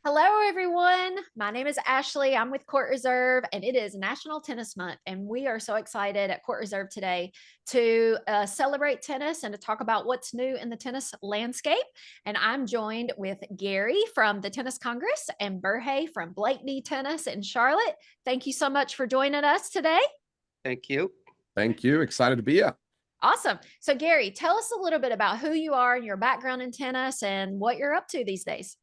Hello, everyone. My name is Ashley. I'm with Court Reserve, and it is National Tennis Month. And we are so excited at Court Reserve today to celebrate tennis and to talk about what's new in the tennis landscape. And I'm joined with Gary from the Tennis Congress and Berhe from Blakeney Tennis in Charlotte. Thank you so much for joining us today. Thank you. Thank you. Excited to be here. Awesome. So, Gary, tell us a little bit about who you are and your background in tennis and what you're up to these days.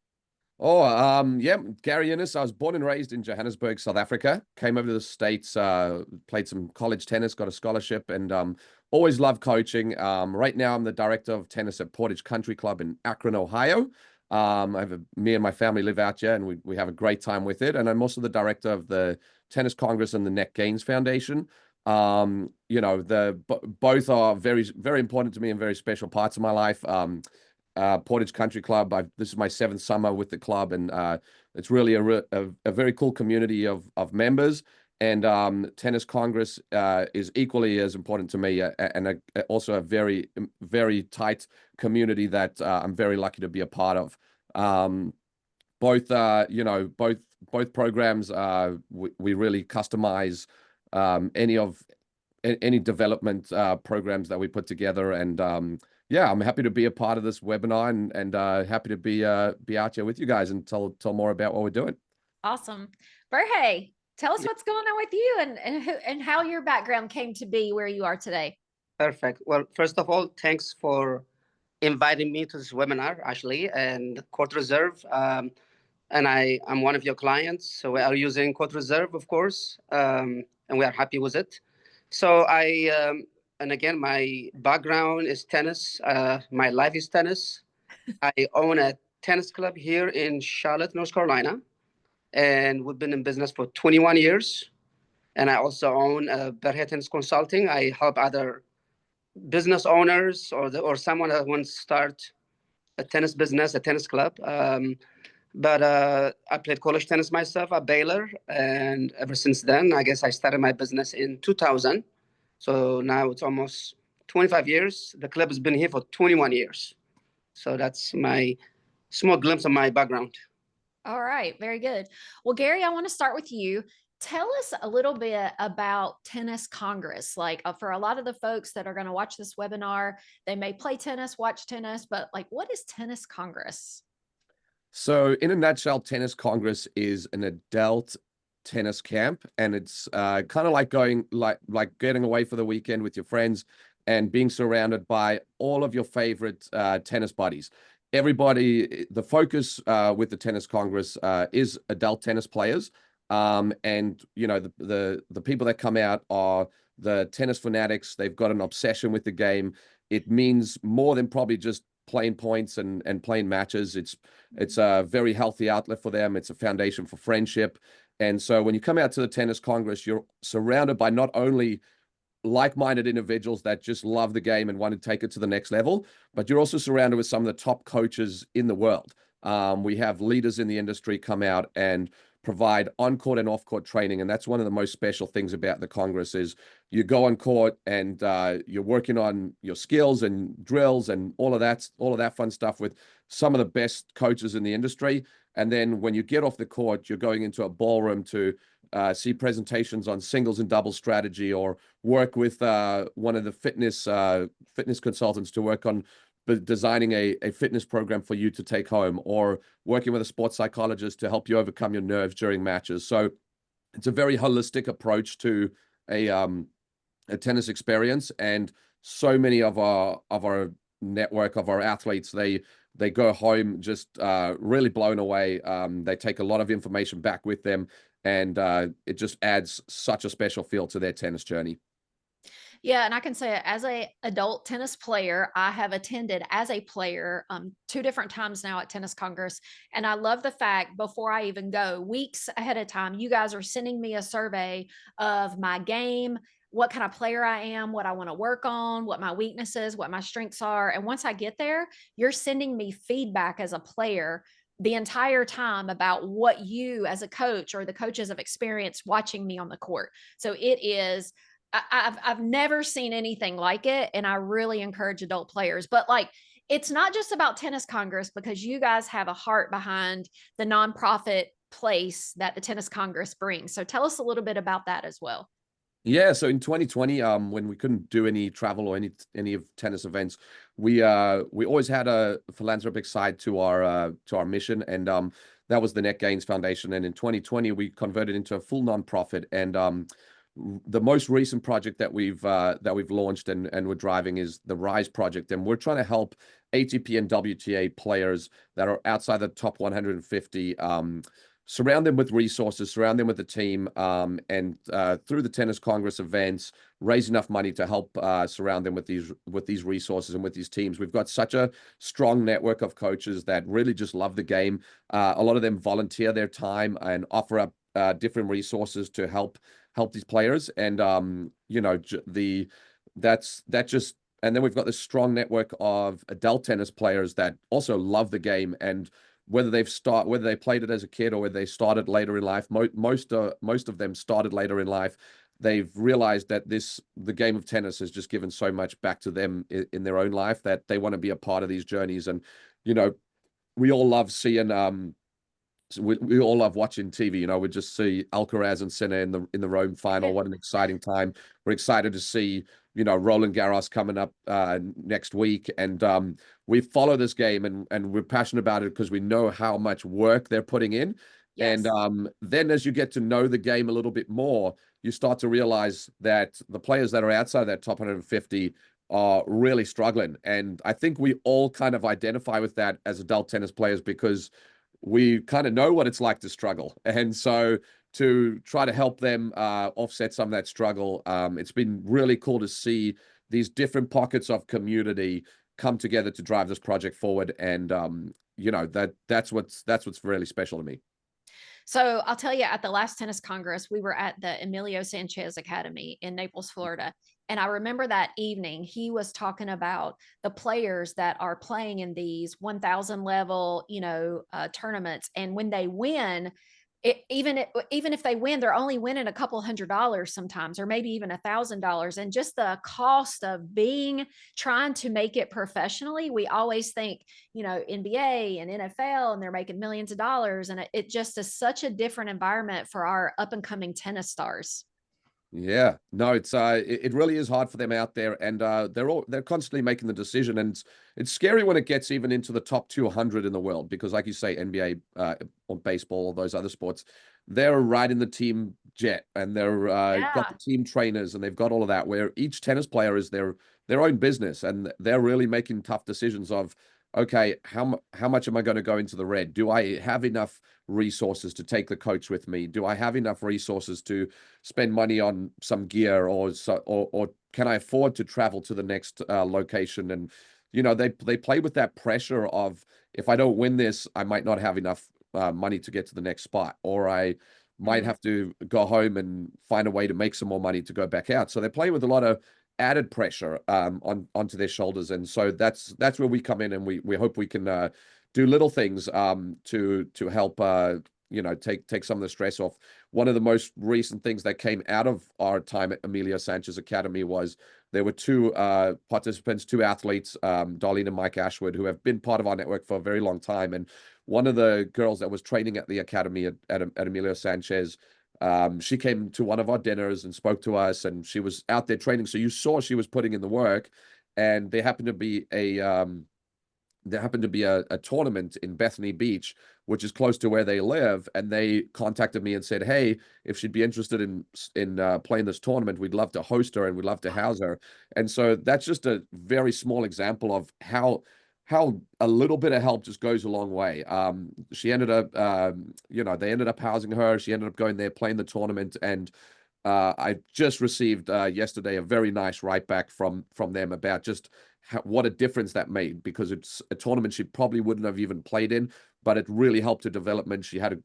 Yeah, Gary Innes. I was born and raised in Johannesburg, South Africa. Came over to the States, played some college tennis, got a scholarship, and always loved coaching. Right now, I'm the director of tennis at Portage Country Club in Akron, Ohio. Me and my family live out here, and we have a great time with it. And I'm also the director of the Tennis Congress and the Neck Gains Foundation. Both are very, very important to me and very special parts of my life. Portage Country Club. This is my 7th summer with the club, and it's really a very cool community of members. And Tennis Congress is equally as important to me, and also a very, very tight community that I'm very lucky to be a part of. Both programs, we really customize any development programs that we put together, and yeah, I'm happy to be a part of this webinar and happy to be out here with you guys and tell more about what we're doing. Awesome. Berhe, tell us what's going on with you and how your background came to be where you are today. Perfect. Well, first of all, thanks for inviting me to this webinar, Ashley, and Court Reserve. And I'm one of your clients, so we are using Court Reserve, of course, and we are happy with it. So and again, my background is tennis. My life is tennis. I own a tennis club here in Charlotte, North Carolina, and we've been in business for 21 years. And I also own Berhe Tennis Consulting. I help other business owners or someone that wants to start a tennis business, a tennis club. But I played college tennis myself at Baylor, and ever since then, I guess I started my business in 2000. So now it's almost 25 years. The club has been here for 21 years. So that's my small glimpse of my background. All right, very good. Well, Gary, I want to start with you. Tell us a little bit about Tennis Congress. Like for a lot of the folks that are going to watch this webinar, they may play tennis, watch tennis, but like, what is Tennis Congress? So in a nutshell, Tennis Congress is an adult tennis camp, and it's kind of like going like getting away for the weekend with your friends and being surrounded by all of your favorite tennis buddies. Everybody, the focus with the Tennis Congress is adult tennis players, and the people that come out are the tennis fanatics. They've got an obsession with the game. It means more than probably just playing points and playing matches. It's a very healthy outlet for them. It's a foundation for friendship. And so when you come out to the Tennis Congress, you're surrounded by not only like-minded individuals that just love the game and want to take it to the next level, but you're also surrounded with some of the top coaches in the world. We have leaders in the industry come out and provide on-court and off-court training, and that's one of the most special things about the Congress is you go on court and you're working on your skills and drills and all of that fun stuff with some of the best coaches in the industry. And then when you get off the court, you're going into a ballroom to see presentations on singles and doubles strategy, or work with one of the fitness consultants to work on designing a fitness program for you to take home, or working with a sports psychologist to help you overcome your nerves during matches. So it's a very holistic approach to a tennis experience. And so many of our network of our athletes, they go home just really blown away. They take a lot of information back with them, and it just adds such a special feel to their tennis journey. Yeah, and I can say as a adult tennis player, I have attended as a player 2 different times now at Tennis Congress, and I love the fact before I even go, weeks ahead of time, you guys are sending me a survey of my game, what kind of player I am, what I want to work on, what my weaknesses, what my strengths are, and once I get there, you're sending me feedback as a player the entire time about what you as a coach or the coaches have experienced watching me on the court. So it is I've never seen anything like it, and I really encourage adult players. But like, it's not just about Tennis Congress, because you guys have a heart behind the nonprofit place that the Tennis Congress brings. So tell us a little bit about that as well. Yeah, so in 2020, when we couldn't do any travel or any of tennis events, we always had a philanthropic side to our mission, and that was the Net Gains Foundation. And in 2020, we converted into a full nonprofit. And the most recent project that we've launched and we're driving is the Rise project, and we're trying to help ATP and WTA players that are outside the top 150. Surround them with resources, surround them with a team, and through the Tennis Congress events, raise enough money to help surround them with these resources and with these teams. We've got such a strong network of coaches that really just love the game. A lot of them volunteer their time and offer up different resources to help these players. And you know, and then we've got this strong network of adult tennis players that also love the game, and whether they played it as a kid or whether they started later in life, most of them started later in life. They've realized that the game of tennis has just given so much back to them in their own life that they want to be a part of these journeys. And you know, we all love seeing we all love watching TV. You know, we just see Alcaraz and Sinner in the Rome final. What an exciting time! We're excited to see, you know, Roland Garros coming up next week, and we follow this game and we're passionate about it because we know how much work they're putting in. Yes. And then as you get to know the game a little bit more, you start to realize that the players that are outside that top 150 are really struggling. And I think we all kind of identify with that as adult tennis players because we kind of know what it's like to struggle. And so to try to help them offset some of that struggle, it's been really cool to see these different pockets of community come together to drive this project forward. And you know, that's what's really special to me. So I'll tell you, at the last Tennis Congress, we were at the Emilio Sanchez Academy in Naples, Florida. And I remember that evening, he was talking about the players that are playing in these 1,000 level, you know, tournaments. And when they win, even if they win, they're only winning a couple $100 sometimes, or maybe even $1,000. And just the cost of trying to make it professionally, we always think, you know, NBA and NFL, and they're making millions of dollars. And it just is such a different environment for our up and coming tennis stars. Yeah, no, it really is hard for them out there, and they're constantly making the decision, and it's scary when it gets even into the top 200 in the world, because like you say, NBA or baseball or those other sports, they're riding the team jet, and they're got the team trainers, and they've got all of that, where each tennis player is their own business, and they're really making tough decisions of, okay, how much am I going to go into the red? Do I have enough resources to take the coach with me? Do I have enough resources to spend money on some gear, or can I afford to travel to the next location? And you know, they play with that pressure of, if I don't win this, I might not have enough money to get to the next spot, or I might have to go home and find a way to make some more money to go back out. So they play with a lot of added pressure onto their shoulders, and so that's where we come in, and we hope we can do little things to help you know, take some of the stress off. One of the most recent things that came out of our time at Emilio Sanchez Academy was there were two participants, two athletes, Darlene and Mike Ashwood, who have been part of our network for a very long time. And one of the girls that was training at the academy at Emilio Sanchez, she came to one of our dinners and spoke to us, and she was out there training. So you saw she was putting in the work, and there happened to be a tournament in Bethany Beach, which is close to where they live. And they contacted me and said, hey, if she'd be interested in playing this tournament, we'd love to host her and we'd love to house her. And so that's just a very small example of how a little bit of help just goes a long way. She ended up, you know, they ended up housing her. She ended up going there, playing the tournament. And I just received yesterday a very nice write back from them about just what a difference that made, because it's a tournament she probably wouldn't have even played in, but it really helped her development. She had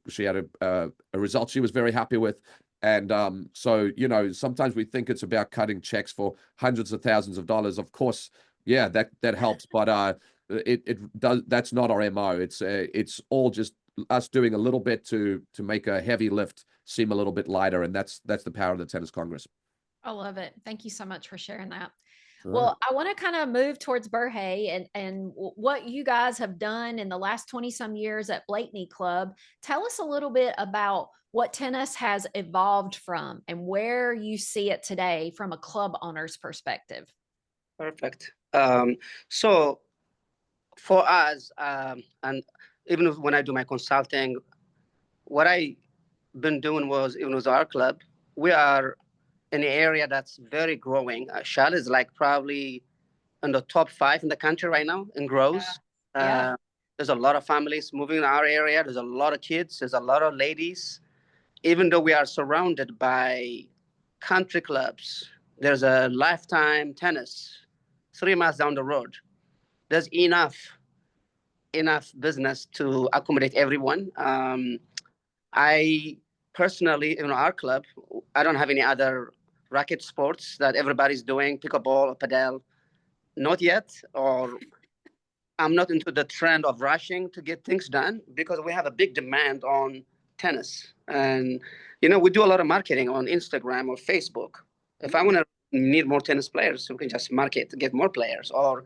a result she was very happy with. And so, you know, sometimes we think it's about cutting checks for hundreds of thousands of dollars. Of course, yeah, that helps, but it does. That's not our MO. It's all just us doing a little bit to make a heavy lift seem a little bit lighter, and that's the power of the Tennis Congress. I love it. Thank you so much for sharing that. Well, I want to kind of move towards Berhe and what you guys have done in the last 20 some years at Blakeney Club. Tell us a little bit about what tennis has evolved from and where you see it today from a club owner's perspective. Perfect. So for us, and even when I do my consulting, what I been doing was, even with our club, we are in an area that's very growing. Charlotte is like probably in the top 5 in the country right now in growth. Yeah. There's a lot of families moving in our area. There's a lot of kids. There's a lot of ladies. Even though we are surrounded by country clubs, there's a Lifetime Tennis 3 miles down the road. There's enough business to accommodate everyone. I personally, in our club, I don't have any other racket sports that everybody's doing, pickleball or padel. Not yet, or I'm not into the trend of rushing to get things done because we have a big demand on tennis. And, we do a lot of marketing on Instagram or Facebook. If I want to need more tennis players, we can just market to get more players. Or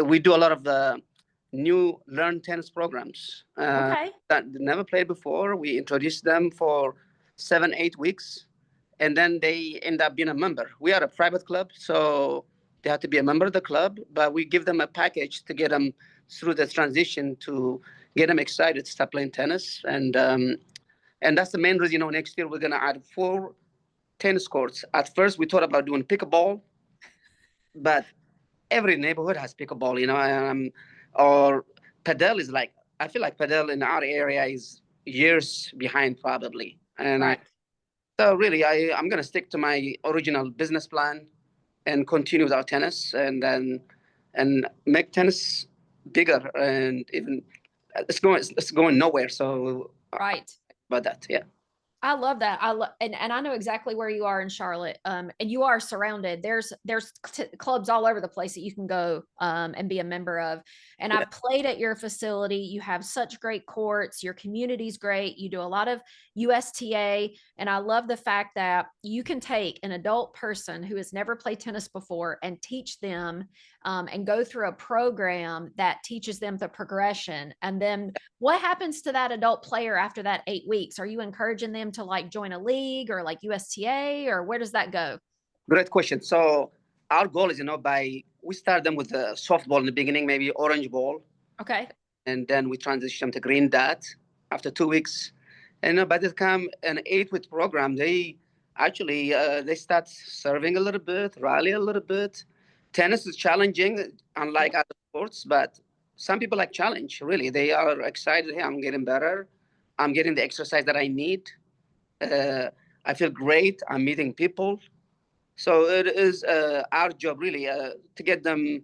we do a lot of the new learn tennis programs Okay. that never played before. We introduce them for 7-8 weeks, and then they end up being a member. We are a private club, so they have to be a member of the club, but we give them a package to get them through the transition to get them excited to start playing tennis. And that's the main reason, next year we're going to add 4 tennis courts. At first, we thought about doing pickleball, but every neighborhood has pickleball, or padel is like, I feel like padel in our area is years behind probably. And Right. so really, I'm going to stick to my original business plan and continue with our tennis and make tennis bigger, and even it's going nowhere. So Right. about that, yeah. I love that. And I know exactly where you are in Charlotte. And you are surrounded. There's clubs all over the place that you can go and be a member of. And Yeah. I've played at your facility. You have such great courts. Your community's great. You do a lot of USTA, and I love the fact that you can take an adult person who has never played tennis before and teach them and go through a program that teaches them the progression. And then what happens to that adult player after that 8 weeks? Are you encouraging them to like join a league or like USTA, or where does that go? Great question. So our goal is, we start them with the softball in the beginning, maybe orange ball, Okay. and then we transition them to green dot after 2 weeks. And by the time an 8-week program, they actually they start serving a little bit, rally a little bit. Tennis is challenging, unlike other sports, but some people like challenge. Really, they are excited. Hey, I'm getting better. I'm getting the exercise that I need. I feel great. I'm meeting people. So it is our job really to get them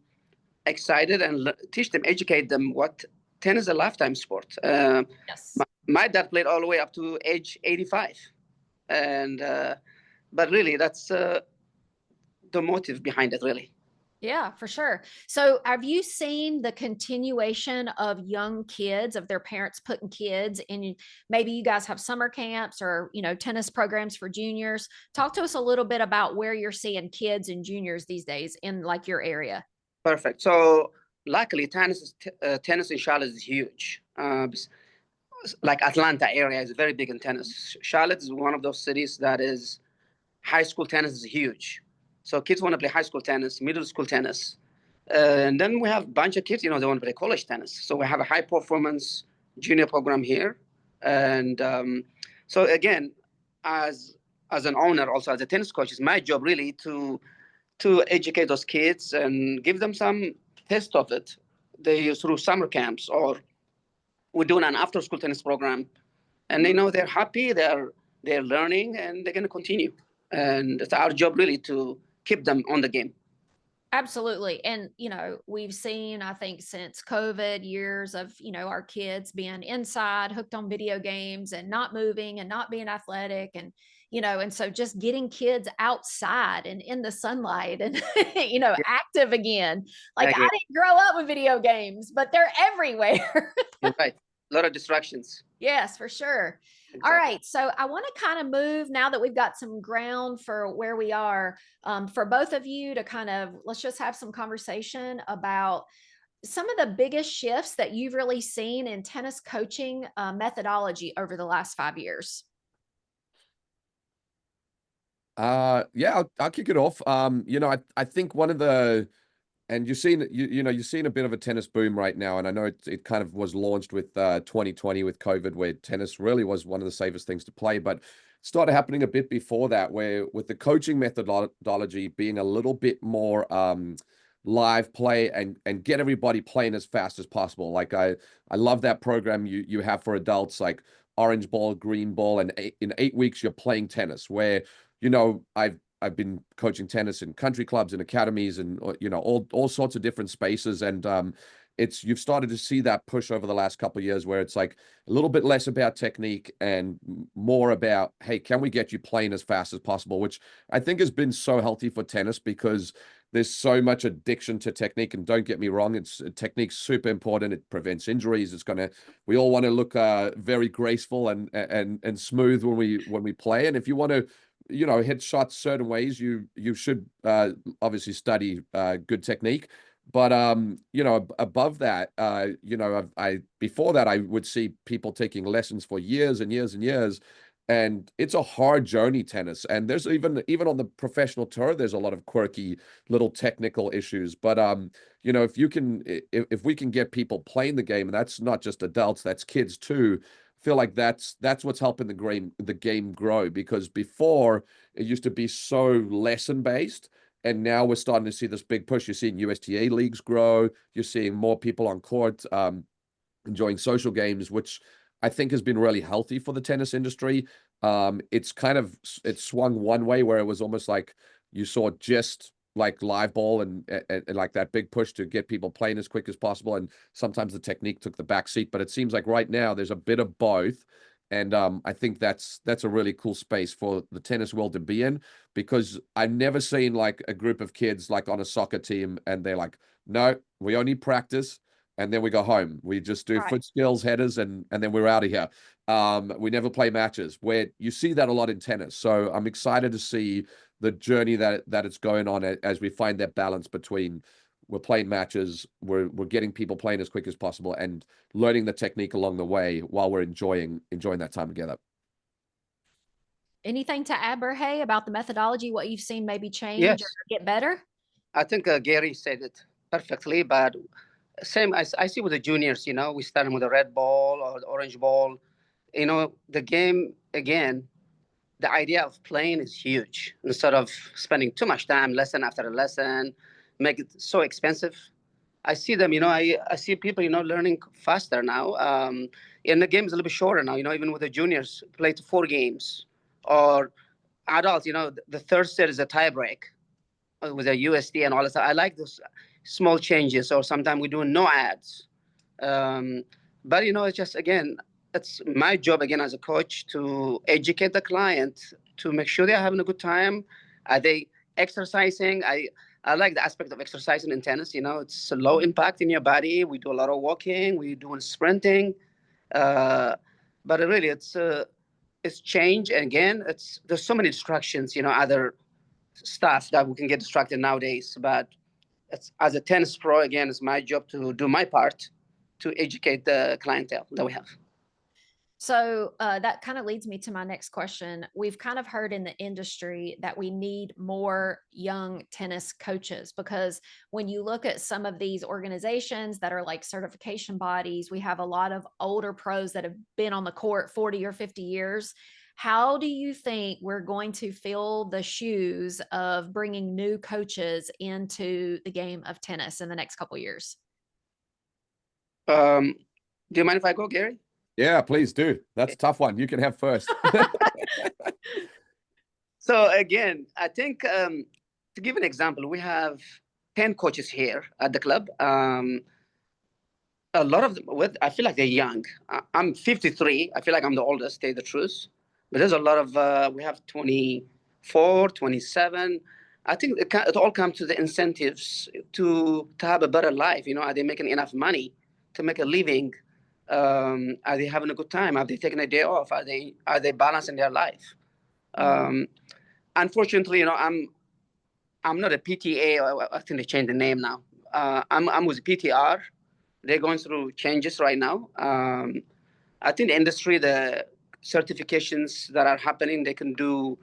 excited and teach them, educate them what tennis is a lifetime sport. Yes. My dad played all the way up to age 85, and but really that's the motive behind it, really. Yeah, for sure. So have you seen the continuation of young kids, of their parents putting kids in, maybe you guys have summer camps or, tennis programs for juniors? Talk to us a little bit about where you're seeing kids and juniors these days in like your area. Perfect. So luckily, tennis in Charlotte is huge. Like Atlanta area is very big in tennis. Charlotte is one of those cities that is high school tennis is huge. So kids want to play high school tennis, middle school tennis. And then we have a bunch of kids, they want to play college tennis. So we have a high performance junior program here. And so again, as an owner, also as a tennis coach, it's my job really to educate those kids and give them some taste of it. They through summer camps, or we're doing an after school tennis program, and they're happy, they're learning, and they're going to continue. And it's our job really to keep them on the game. Absolutely. And, we've seen, I think, since COVID, years of, our kids being inside, hooked on video games and not moving and not being athletic. And so just getting kids outside and in the sunlight and, Yeah, active again. I Like I agree. didn't grow up with video games, but they're everywhere. You're right. A lot of distractions. Yes, for sure. All Exactly. right. So I want to kind of move now that we've got some ground for where we are, for both of you to kind of, let's just have some conversation about some of the biggest shifts that you've really seen in tennis coaching methodology over the last 5 years. Yeah, I'll kick it off. You know, I think one of the, and you've seen, you're seeing a bit of a tennis boom right now. And I know it kind of was launched with 2020 with COVID, where tennis really was one of the safest things to play. But it started happening a bit before that, where with the coaching methodology being a little bit more live play and get everybody playing as fast as possible. Like I love that program you have for adults, like orange ball, green ball, and in 8 weeks you're playing tennis. Where I've been coaching tennis in country clubs and academies and all sorts of different spaces, and you've started to see that push over the last couple of years, where it's like a little bit less about technique and more about, hey, can we get you playing as fast as possible, which I think has been so healthy for tennis, because there's so much addiction to technique. And don't get me wrong, it's technique's super important. It prevents injuries. We all want to look very graceful and smooth when we play. And if you want to hit shots certain ways, you should obviously study good technique. But above that, I before that I would see people taking lessons for years and years and years, and it's a hard journey, tennis. And there's even on the professional tour, there's a lot of quirky little technical issues. But if we can get people playing the game, and that's not just adults, that's kids too. Feel like that's what's helping the game grow, because before it used to be so lesson based, and now we're starting to see this big push. You're seeing USTA leagues grow. You're seeing more people on court enjoying social games, which I think has been really healthy for the tennis industry. It's swung one way, where it was almost like you saw just like live ball and like that big push to get people playing as quick as possible, and sometimes the technique took the back seat. But it seems like right now there's a bit of both, and I think that's a really cool space for the tennis world to be in, because I've never seen like a group of kids like on a soccer team and they're like, no, we only practice and then we go home. We just do Right. foot skills, headers, and then we're out of here. We never play matches, where you see that a lot in tennis. So I'm excited to see the journey that it's going on, as we find that balance between we're playing matches, we're getting people playing as quick as possible, and learning the technique along the way while we're enjoying that time together. Anything to add, Berhe, about the methodology, what you've seen maybe change or Yes, get better? I think Gary said it perfectly, but same as I see with the juniors, we start with a red ball or the orange ball. The game, again, the idea of playing is huge. Instead of spending too much time lesson after a lesson, make it so expensive. I see them, I see people, learning faster now. And the game is a little bit shorter now, even with the juniors, play to 4 games. Or adults, the third set is a tie break with a USD and all that stuff. I like those small changes, or sometimes we're doing no ads. But it's just, again, it's my job again as a coach to educate the client, to make sure they're having a good time. Are they exercising? I like the aspect of exercising in tennis. It's a low impact in your body. We do a lot of walking. We're doing sprinting. But really, it's change. And again, there's so many distractions. Other stuff that we can get distracted nowadays. But as a tennis pro, again, it's my job to do my part to educate the clientele that we have. So that kind of leads me to my next question. We've kind of heard in the industry that we need more young tennis coaches, because when you look at some of these organizations that are like certification bodies, we have a lot of older pros that have been on the court 40 or 50 years. How do you think we're going to fill the shoes of bringing new coaches into the game of tennis in the next couple of years? Do you mind if I go, Gary? Yeah, please do. That's a tough one. You can have first. So again, I think to give an example, we have 10 coaches here at the club. A lot of them, I feel like they're young. I'm 53. I feel like I'm the oldest, to tell the truth. But there's a lot of, we have 24, 27. I think it all comes to the incentives to have a better life. Are they making enough money to make a living Are they having a good time? Are they taking a day off? Are they balancing their life? Unfortunately, I'm not a PTA. I think they changed the name now. I'm with PTR. They're going through changes right now. I think the industry, the certifications that are happening, they can do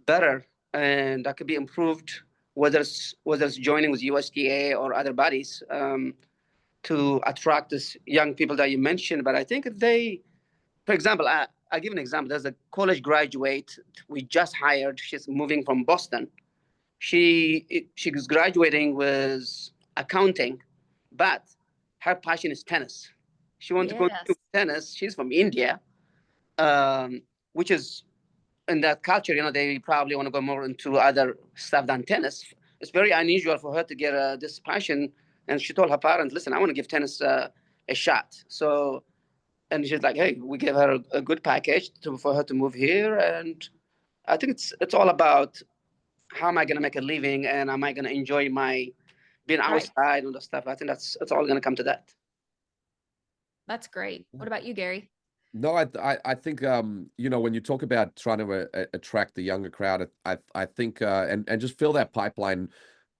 better, and that could be improved, whether it's joining with USDA or other bodies, to attract this young people that you mentioned. But I think if they, for example, I give an example. There's a college graduate we just hired. She's moving from Boston. She's graduating with accounting, but her passion is tennis. She wants to go to Yes. tennis. She's from India, which is in that culture, they probably want to go more into other stuff than tennis. It's very unusual for her to get this passion. And she told her parents, listen, I want to give tennis a shot. So, and she's like, hey, we gave her a good package for her to move here. And I think it's all about how am I going to make a living, and am I going to enjoy my being Right. outside and the stuff. I think it's all going to come to that. That's great. What about you, Gary? No, I think when you talk about trying to attract the younger crowd, I think and just fill that pipeline.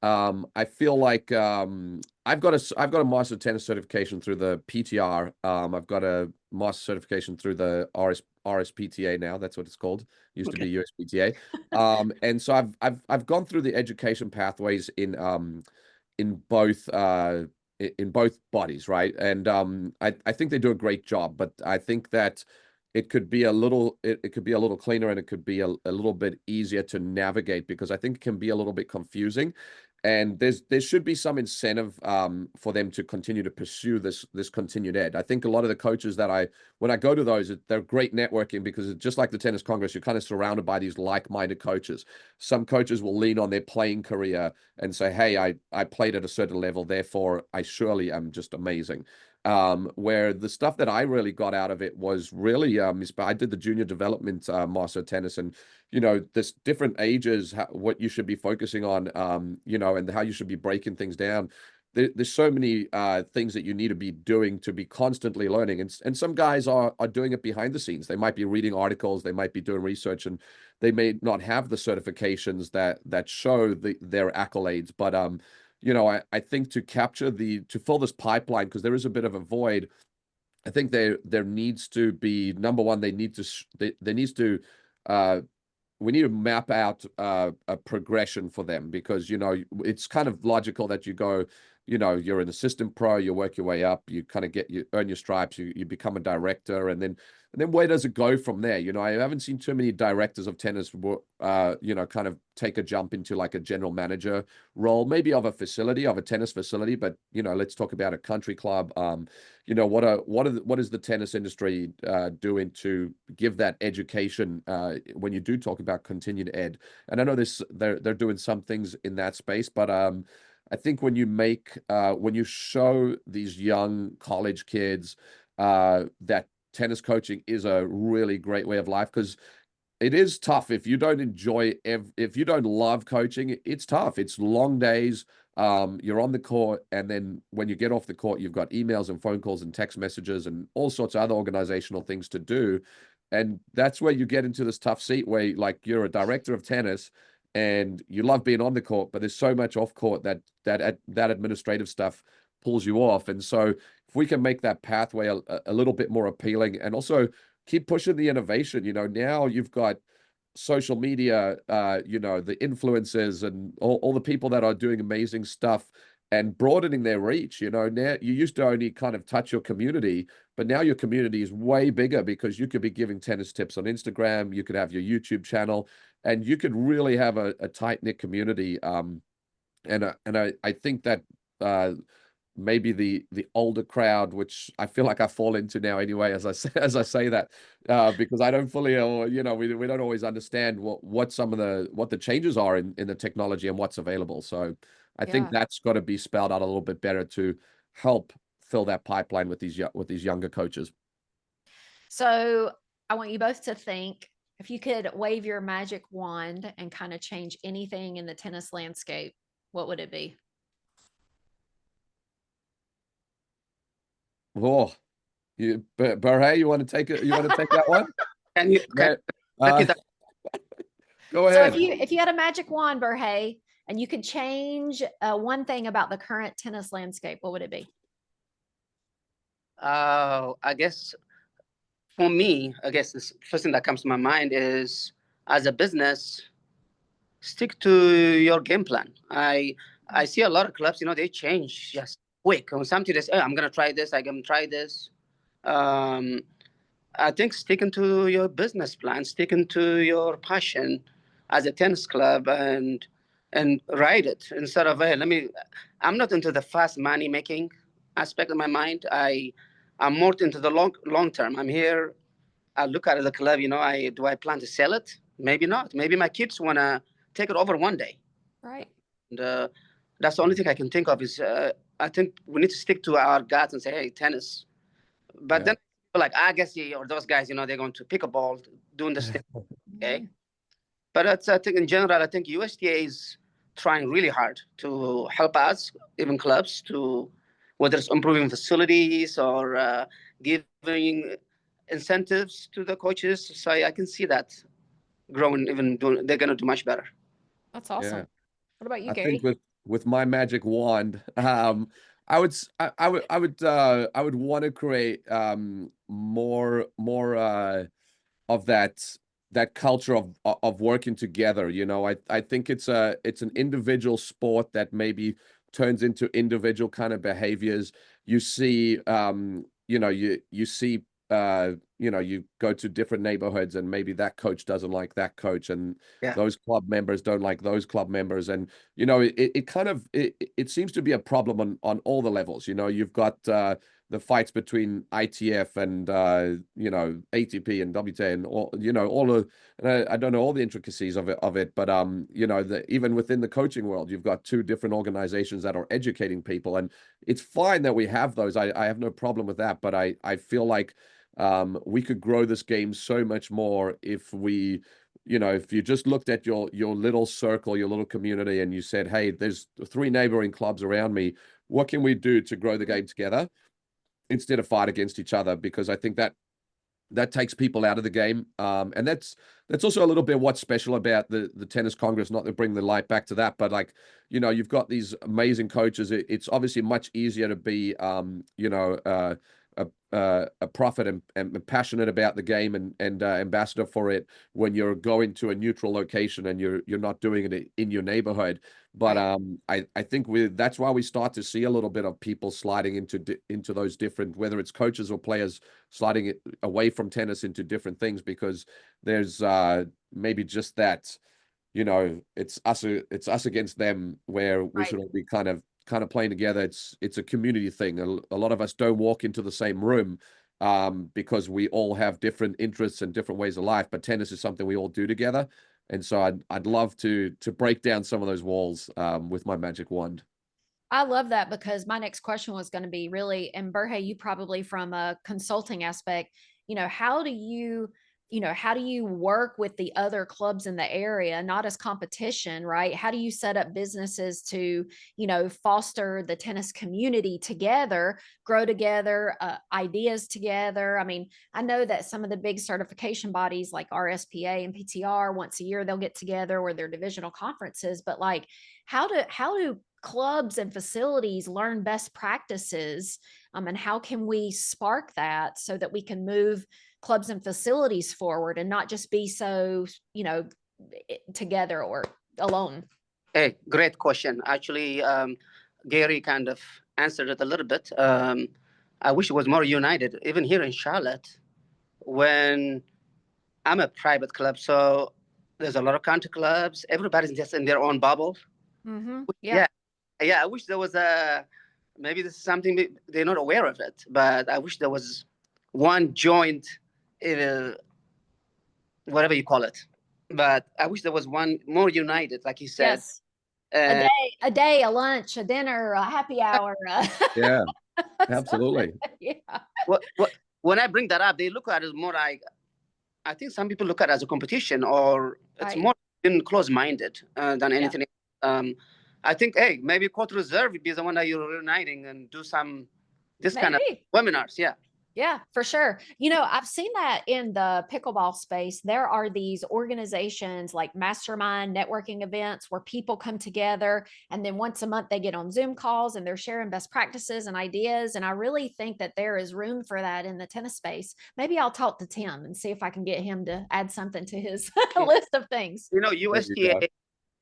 I feel like I've got a master tennis certification through the PTR. I've got a master certification through the RSPTA now. That's what it's called. Used to be USPTA. And so I've gone through the education pathways in both bodies, right? And I think they do a great job, but I think that it could be a little cleaner, and it could be a little bit easier to navigate, because I think it can be a little bit confusing. And there should be some incentive for them to continue to pursue this continued ed. I think a lot of the coaches that when I go to those, they're great networking, because it's just like the Tennis Congress, you're kind of surrounded by these like-minded coaches. Some coaches will lean on their playing career and say, hey, I played at a certain level, therefore I surely am just amazing. Where the stuff that I really got out of it was really, I did the junior development master tennis, and this different ages, what you should be focusing on, and how you should be breaking things down. There's so many things that you need to be doing to be constantly learning, and some guys are doing it behind the scenes. They might be reading articles, they might be doing research, and they may not have the certifications that show their accolades, but I think to fill this pipeline, because there is a bit of a void. I think there needs to be, number one, we need to map out a progression for them, because it's kind of logical that you go, you're an assistant pro, you work your way up, you kind of earn your stripes, you become a director, and then where does it go from there? I haven't seen too many directors of tennis kind of take a jump into like a general manager role, maybe of a tennis facility, but let's talk about a country club. What is the tennis industry doing to give that education when you do talk about continued ed? And I know they're doing some things in that space, but I think when you show these young college kids that tennis coaching is a really great way of life, because it is tough if you don't if you don't love coaching. It's tough. It's long days. You're on the court, and then when you get off the court, you've got emails and phone calls and text messages and all sorts of other organizational things to do. And that's where you get into this tough seat where, like, you're a director of tennis and you love being on the court, but there's so much off court that administrative stuff pulls you off. And so if we can make that pathway a little bit more appealing, and also keep pushing the innovation, now you've got social media, the influencers and all the people that are doing amazing stuff and broadening their reach. Now you used to only kind of touch your community, but now your community is way bigger, because you could be giving tennis tips on Instagram, you could have your YouTube channel, and you could really have a tight-knit community. And I think that maybe the older crowd, which I feel like I fall into now anyway, as I say that, because I don't fully, we don't always understand what the changes are in the technology and what's available. So I think that's got to be spelled out a little bit better to help fill that pipeline with these younger coaches. So I want you both to think, if you could wave your magic wand and kind of change anything in the tennis landscape, what would it be? Oh, Berhe, you want to take it? You want to take that one? Can you Yeah. repeat that? Go So ahead. if you had a magic wand, Berhe, and you could change one thing about the current tennis landscape, what would it be? I guess for me, I guess the first thing that comes to my mind is, as a business, stick to your game plan. I see a lot of clubs, they change just quick. When something is, I'm gonna try this, I'm gonna try this. Um, I think sticking to your business plan, sticking to your passion as a tennis club, and ride it instead of, hey, I'm not into the fast money making aspect of my mind. I'm more into the long term. I'm here. I look at the club, do I plan to sell it? Maybe not. Maybe my kids wanna take it over one day. Right. And that's the only thing I can think of is, I think we need to stick to our guts and say, hey, tennis. But then, like Agassi or those guys, they're going to pick a ball, doing this thing. Okay. But I think in general, I think USTA is trying really hard to help us, even clubs, to whether it's improving facilities or giving incentives to the coaches. So I can see that growing, they're going to do much better. That's awesome. Yeah. What about you, I Gary? think with my magic wand, I would want to create more of that culture of working together. I think it's an individual sport that maybe turns into individual kind of behaviors. You see, you see, you go to different neighborhoods and maybe that coach doesn't like that coach, and those club members don't like those club members. And, it seems to be a problem on all the levels. You've got the fights between ITF and, ATP and WTA and I don't know all the intricacies of it, but, even within the coaching world, you've got two different organizations that are educating people, and it's fine that we have those. I have no problem with that, but I feel like we could grow this game so much more if if you just looked at your little circle, your little community, and you said, hey, there's 3 neighboring clubs around me. What can we do to grow the game together instead of fight against each other? Because I think that takes people out of the game. And that's also a little bit what's special about the Tennis Congress, not to bring the light back to that, but you've got these amazing coaches. It's obviously much easier to be, a prophet and passionate about the game and ambassador for it when you're going to a neutral location and you're not doing it in your neighborhood. But I think that's why we start to see a little bit of people sliding into those different, whether it's coaches or players sliding it away from tennis into different things, because there's maybe just that, it's us against them, where we should all be kind of playing together. It's a community thing. A lot of us don't walk into the same room because we all have different interests and different ways of life, but tennis is something we all do together. And so I'd love to break down some of those walls with my magic wand. I love that, because my next question was going to be really, and Berhe, you probably from a consulting aspect, how do you work with the other clubs in the area, not as competition, right? How do you set up businesses to, foster the tennis community together, grow together, ideas together? I mean, I know that some of the big certification bodies like RSPA and PTR, once a year they'll get together, or their divisional conferences, but how do clubs and facilities learn best practices, and how can we spark that so that we can move clubs and facilities forward and not just be so, together or alone? Hey, great question. Actually, Gary kind of answered it a little bit. I wish it was more united, even here in Charlotte, when I'm a private club. So there's a lot of country clubs. Everybody's just in their own bubble. Mm-hmm. Yeah. I wish there was maybe this is something they're not aware of it, but I wish there was one joint, whatever you call it. But I wish there was one more united, like you said. Yes. A day, a lunch, a dinner, a happy hour. Yeah, absolutely. Yeah. When I bring that up, they look at it more like, I think some people look at it as a competition, or it's more close-minded than anything else. I think, hey, maybe CourtReserve would be the one that you're reuniting and do this kind of webinars. Yeah. Yeah, for sure. You know, I've seen that in the pickleball space. There are these organizations like mastermind networking events where people come together and then once a month they get on Zoom calls and they're sharing best practices and ideas. And I really think that there is room for that in the tennis space. Maybe I'll talk to Tim and see if I can get him to add something to his Yeah. list of things. You know, There you go.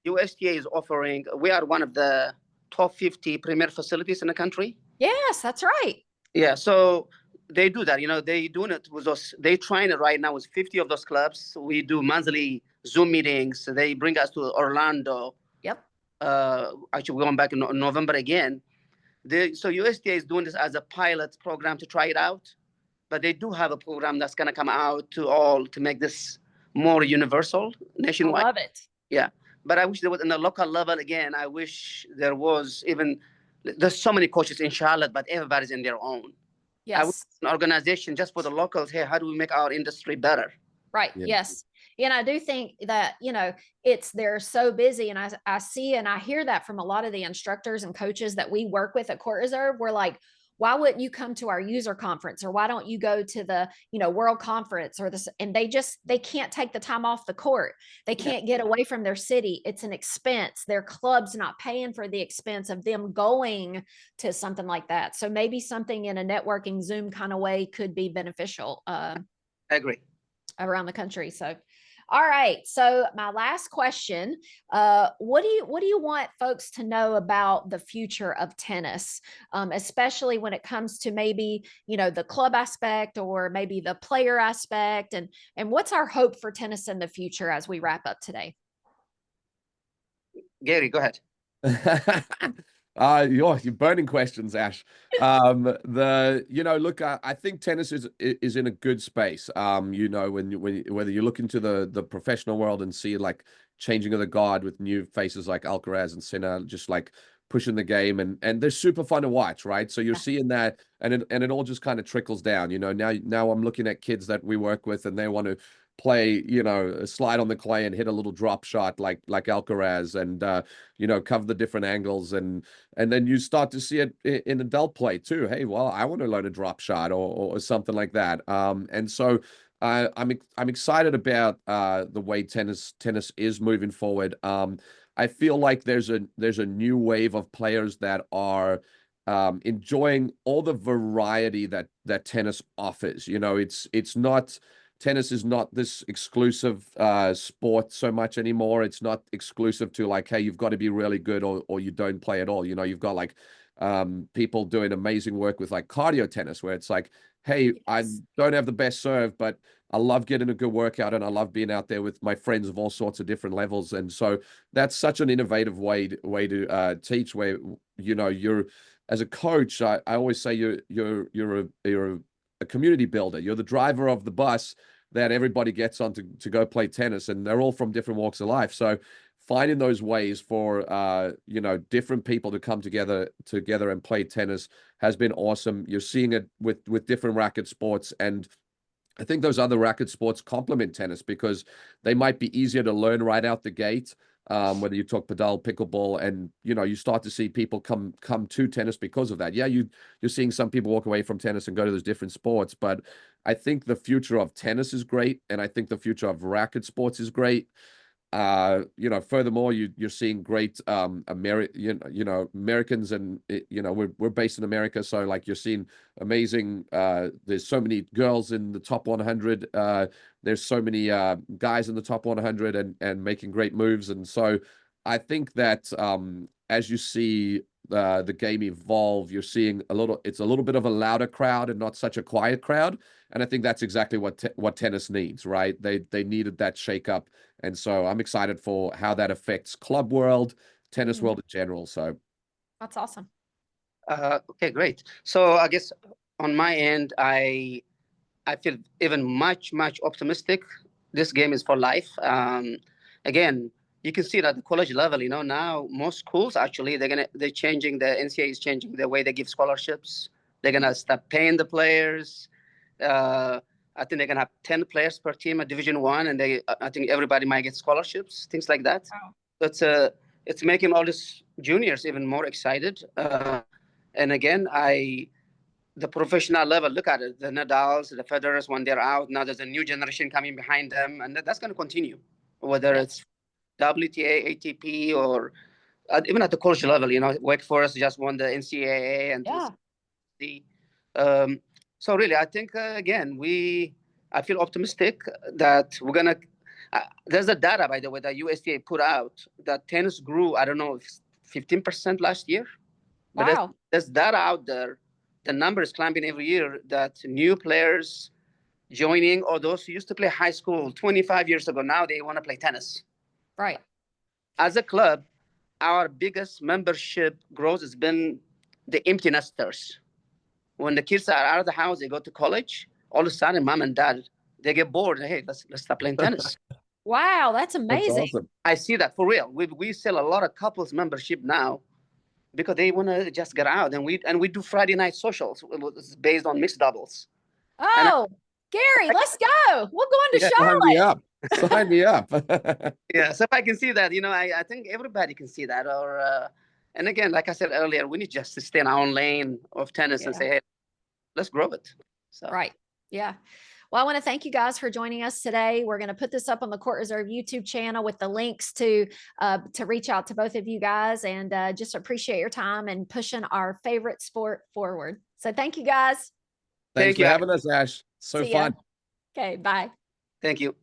USTA is offering, we are one of the top 50 premier facilities in the country. Yes, that's right. Yeah, so they do that. You know, they doing it with us. They trying it right now with 50 of those clubs. We do monthly Zoom meetings. They bring us to Orlando. Yep. Actually, we're going back in November again. So USDA is doing this as a pilot program to try it out, but they do have a program that's going to come out to all to make this more universal I nationwide. love it. Yeah, but I wish there was in the local level again. I wish there was even. There's so many coaches in Charlotte, but everybody's in their own. I wish Yes. an organization just for the locals. Hey, how do we make our industry better? Right. Yeah. Yes. And I do think that, you know, they're so busy. And I see and I hear that from a lot of the instructors and coaches that we work with at CourtReserve. We're like, why wouldn't you come to our user conference, or why don't you go to the, you know, world conference or this? And they can't take the time off the court. They can't get away from their city. It's an expense. Their club's not paying for the expense of them going to something like that. So maybe something in a networking Zoom kind of way could be beneficial. I agree. Around the country. So, all right. So my last question, what do you want folks to know about the future of tennis, especially when it comes to maybe, you know, the club aspect or maybe the player aspect, and what's our hope for tennis in the future as we wrap up today? Gary, go ahead. You're burning questions, Ash. Look, I think tennis is in a good space. You know, whether you look into the professional world and see like changing of the guard with new faces like Alcaraz and Sinner, just like pushing the game, and they're super fun to watch, right? So you're seeing that, and it all just kind of trickles down. You know, now I'm looking at kids that we work with, and they want to play, you know, slide on the clay and hit a little drop shot like Alcaraz, and you know, cover the different angles, and then you start to see it in adult play too. Hey, well, I want to learn a drop shot or something like that. And so I'm excited about the way tennis is moving forward. I feel like there's a new wave of players that are enjoying all the variety that tennis offers. You know, it's not. Tennis is not this exclusive sport so much anymore. It's not exclusive to like, hey, you've got to be really good or you don't play at all. You know, you've got like people doing amazing work with like cardio tennis, where it's like, hey, I don't have the best serve, but I love getting a good workout and I love being out there with my friends of all sorts of different levels. And so that's such an innovative way to teach, where, you know, you're, as a coach, I always say you're a community builder. You're the driver of the bus that everybody gets on to go play tennis, and they're all from different walks of life. So finding those ways for you know, different people to come together and play tennis has been awesome. You're seeing it with different racket sports, and I think those other racket sports complement tennis because they might be easier to learn right out the gate. Whether you talk padel, pickleball, and you know, you start to see people come to tennis because of that. Yeah, you're seeing some people walk away from tennis and go to those different sports, but I think the future of tennis is great, and I think the future of racket sports is great. You know, furthermore, you're seeing great Americans, and you know, we're based in America, so like you're seeing amazing. There's so many girls in the top 100. There's so many guys in the top 100 and making great moves, and so I think that as you see the game evolve, you're seeing it's a little bit of a louder crowd and not such a quiet crowd, and I think that's exactly what tennis needs, right? They needed that shake up. And so I'm excited for how that affects club world, tennis world in general. So That's awesome. Okay, great. So I guess on my end, I feel even much optimistic. This game is for life. Again, you can see it at the college level. You know, now most schools actually they're changing. The NCAA is changing the way they give scholarships. They're gonna start paying the players. I think they're gonna have 10 players per team at Division I, and I think everybody might get scholarships, things like that. Wow. So it's making all these juniors even more excited. And again, the professional level, look at it. The Nadals, the Federers, when they're out, now there's a new generation coming behind them, and that's going to continue, whether it's WTA, ATP, or even at the college level. You know, Wake Forest just won the NCAA, and so really, I think again, I feel optimistic that we're gonna. There's a data, by the way, that USDA put out that tennis grew. I don't know, 15% last year. But Wow. there's data out there. The number is climbing every year. That new players joining, or those who used to play high school 25 years ago, now they want to play tennis. Right. As a club, our biggest membership growth has been the empty nesters. When the kids are out of the house, they go to college. All of a sudden, mom and dad, they get bored. Hey, let's start playing tennis. Wow, that's amazing. That's awesome. I see that for real. We sell a lot of couples membership now because they want to just get out, and we do Friday night socials. It's based on mixed doubles. Oh, Gary, let's go. We'll go into Sign me Charlotte. up. Sign me up. Yeah, so if I can see that, I think everybody can see that. Or and again, like I said earlier, we need just to stay in our own lane of tennis and say, hey, let's grow it. So. Right. Yeah. Well, I want to thank you guys for joining us today. We're going to put this up on the Court Reserve YouTube channel with the links to reach out to both of you guys, and just appreciate your time and pushing our favorite sport forward. So thank you guys. Thanks for having us, Ash. So See ya. fun. Okay. Bye. Thank you.